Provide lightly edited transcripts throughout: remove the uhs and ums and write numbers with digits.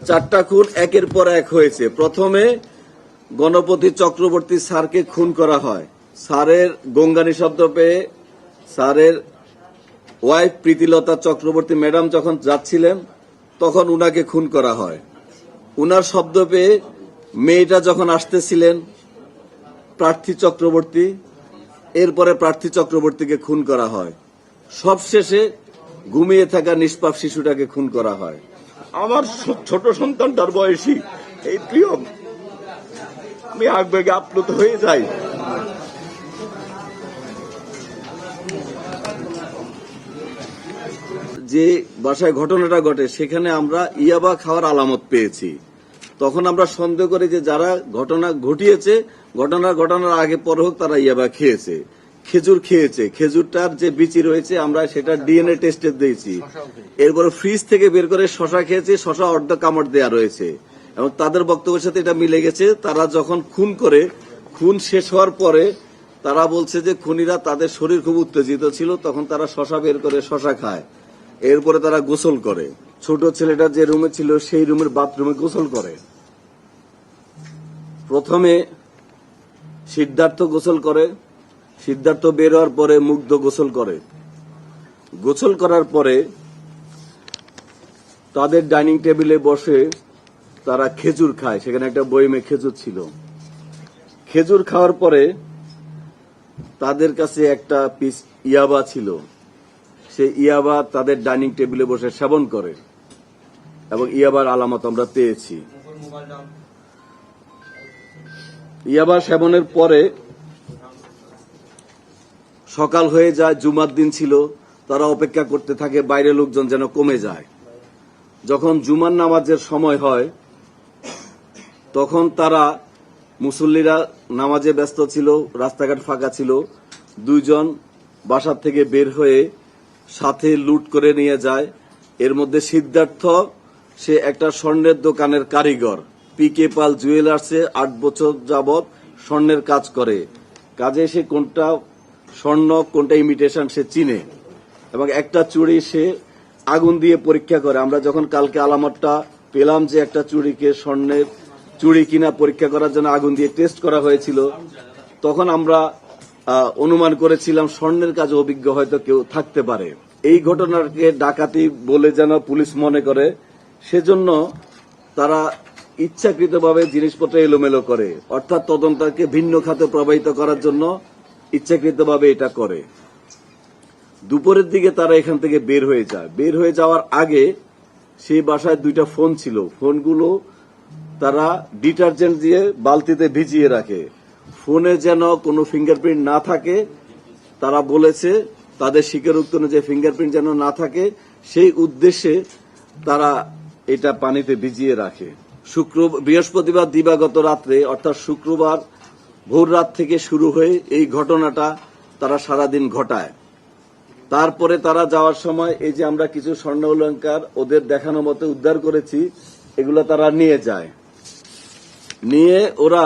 চারটা খুন একের পর এক হয়েছে। প্রথমে গণপতি চক্রবর্তী স্যারকে খুন করা হয়। স্যারের গঙ্গানি শব্দ পেয়ে স্যারের ওয়াইফ প্রীতিলতা চক্রবর্তী ম্যাডাম যখন যাচ্ছিলেন তখন উনাকে খুন করা হয়। উনার শব্দ পেয়ে মেয়েটা যখন আসতেছিলেন প্রার্থী চক্রবর্তী, এরপরে প্রার্থী চক্রবর্তীকে খুন করা হয়। সবশেষে ঘুমিয়ে থাকা নিষ্পাপ শিশুটাকে খুন করা হয়। আমার ছোট সন্তানটার বয়সী এই প্রিয়, আমি আবেগে আপ্লুত হয়ে যাই। যে বাসায় ঘটনাটা ঘটে সেখানে আমরা ইয়াবা খাওয়ার আলামত পেয়েছি। তখন আমরা সন্দেহ করি যে যারা ঘটনা ঘটিয়েছে ঘটনার আগে পর হোক তারা ইয়াবা খেয়েছে, খেজুর খেয়েছে। খেজুরটার যে বিচি রয়েছে আমরা সেটা ডিএনএ টেস্টে দিয়েছি। এরপরে ফ্রিজ থেকে বের করে শশা খেয়েছে, শশা অর্ধ কামড় দেয়া রয়েছে এবং তাদের বক্তব্যের সাথে এটা মিলে গেছে। তারা যখন খুন করে, খুন শেষ হওয়ার পরে তারা বলছে যে খুনিরা তাদের শরীর খুব উত্তেজিত ছিল, তখন তারা শশা বের করে শশা খায়। এরপরে তারা গোসল করে। ছোট ছেলেটা যে রুমে ছিল সেই রুমের বাথরুমে গোসল করে। প্রথমে সিদ্ধার্থ গোসল করে, সিদ্ধার্থ বের হওয়ার পরে মুগ্ধ গোসল করে। গোসল করার পরে তাদের ডাইনিং টেবিলে বসে তারা খেজুর খায়। সেখানে একটা বয়মে খেজুর ছিল। খেজুর খাওয়ার পরে তাদের কাছে একটা পিস ইয়াবা ছিল। সে ইয়াবা তাদের ডাইনিং টেবিলে বসে সেবন করে এবং ইয়াবার আলামত আমরা পেয়েছি। ইয়াবা সেবনের পরে সকাল হয়ে যায়, জুমার দিন ছিল। তারা অপেক্ষা করতে থাকে বাইরে লোকজন যেন কমে যায়। যখন জুমার নামাজের সময় হয় তখন তারা মুসল্লিরা নামাজে ব্যস্ত ছিল, রাস্তাঘাট ফাঁকা ছিল। দুইজন বাসার থেকে বের হয়ে সাথে লুট করে নিয়ে যায়। এর মধ্যে সিদ্ধার্থ, সে একটা স্বর্ণের দোকানের কারিগর, পিকে পাল জুয়েলার্সে 8 বছর যাবৎ স্বর্ণের কাজ করে। কাজে সে কোনটা স্বর্ণ কোনটা ইমিটেশন সে চিনে এবং একটা চুড়ি সে আগুন দিয়ে পরীক্ষা করে। আমরা যখন কালকে আলামতটা পেলাম যে একটা চুড়িকে স্বর্ণের চুড়ি কিনা পরীক্ষা করার জন্য আগুন দিয়ে টেস্ট করা হয়েছিল, তখন আমরা অনুমান করেছিলাম স্বর্ণের কাজে অভিজ্ঞ হয়তো কেউ থাকতে পারে। এই ঘটনাকে ডাকাতি বলে যেন পুলিশ মনে করে, সেজন্য তারা ইচ্ছাকৃতভাবে জিনিসপত্র এলোমেলো করে, অর্থাৎ তদন্তকে ভিন্ন খাতে প্রবাহিত করার জন্য ইচ্ছাকৃতভাবে এটা করে। দুপুরের দিকে তারা এখান থেকে বের হয়ে যায়। বের হয়ে যাওয়ার আগে সেই বাসায় 2টা ফোন ছিল। ফোনগুলো তারা ডিটারজেন্ট দিয়ে বালতিতে ভিজিয়ে রাখে। ফোনে যেন কোনো ফিঙ্গারপ্রিন্ট না থাকে, তারা বলেছে তাদের স্বীকারোক্তি অনুযায়ী ফিঙ্গারপ্রিন্ট যেন না থাকে, সেই উদ্দেশ্যে তারা এটা পানিতে ভিজিয়ে রাখে। বৃহস্পতিবার দিবাগত রাত্রে, অর্থাৎ শুক্রবার ভোর রাত থেকে শুরু হয়ে এই ঘটনাটা তারা সারাদিন ঘটায়। তারপরে তারা যাওয়ার সময় এই যে আমরা কিছু স্বর্ণ অলংকার ওদের দেখানো মতো উদ্ধার করেছি, এগুলো তারা নিয়ে যায়। নিয়ে ওরা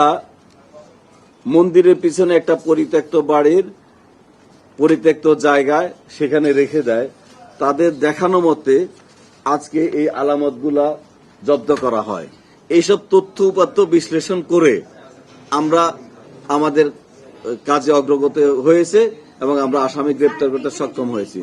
মন্দিরের পিছনে একটা পরিত্যক্ত বাড়ির পরিত্যক্ত জায়গায় সেখানে রেখে দেয়। তাদের দেখানো মতে আজকে এই আলামতগুলা জব্দ করা হয়। এইসব তথ্য উপাত্ত বিশ্লেষণ করে আমরা আমাদের কাজে অগ্রগতি হয়েছে এবং আমরা আসামি গ্রেপ্তার করতে সক্ষম হয়েছি।